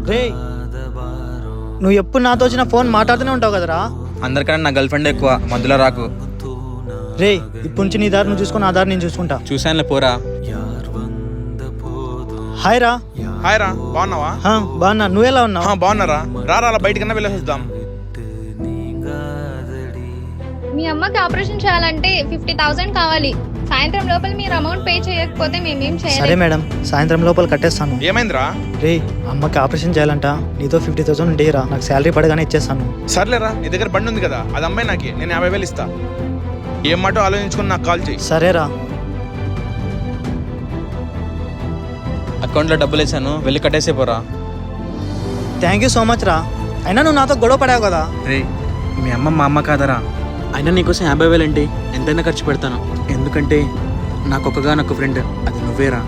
రే నువ్వు ఎప్పుడు నాతో వచ్చిన ఫోన్ మాట్లాడుతూనే ఉంటావు కదరా. అందరికన్నా నా గర్ల్ ఫ్రెండ్ ఎక్కువ, మధ్యలో రాకు. రే ఇప్పటి నుంచి నీ దారి నువ్వు చూసుకుని నా దారి నేను చూసుకుంటా. చూశానులే పోరా. హాయ్ రా. హాయ్ రా, బాగున్నావా? బాగున్నా, నువ్వెలా ఉన్నావు? బాగున్నారా? రారా అలా బయటకన్నా వెళ్ళేద్దాం. మీ అమ్మకి ఆపరేషన్ చేయాలంటే 50,000 కావాలి. సాయంత్రం లోపల మీరు అమౌంట్ పే చేయకపోతే మేమేం సరే చేయలేం. మేడం, సాయంత్రం లోపల కట్టేస్తాను. ఏమైందిరా? రే అమ్మకి ఆపరేషన్ చేయాలంట, నీతో 50,000 ఉండేరా, నాకు శాలరీ పడగానే ఇచ్చేస్తాను. సర్లేరా, నీ దగ్గర బండి ఉంది కదా, అది అమ్మాయి నాకే, నేను 50,000 ఇస్తా. ఏం మాటో ఆలోచించుకుని నాకు కాల్ చేయి. సరేరా. అకౌంట్లో డబ్బులు వేసాను, వెళ్ళి కట్టేసే పోరా. థ్యాంక్ యూ సో మచ్ రా. అయినా నువ్వు నాతో గొడవ పడావు కదా. రే మీ అమ్మ మా అమ్మ కాదరా. అయినా నీకోసం 50,000 ఏంటి, ఎంతైనా ఖర్చు పెడతాను. ఎందుకంటే నాకు ఒక్కగానొక్క ఫ్రెండ్, అది నువ్వేరా.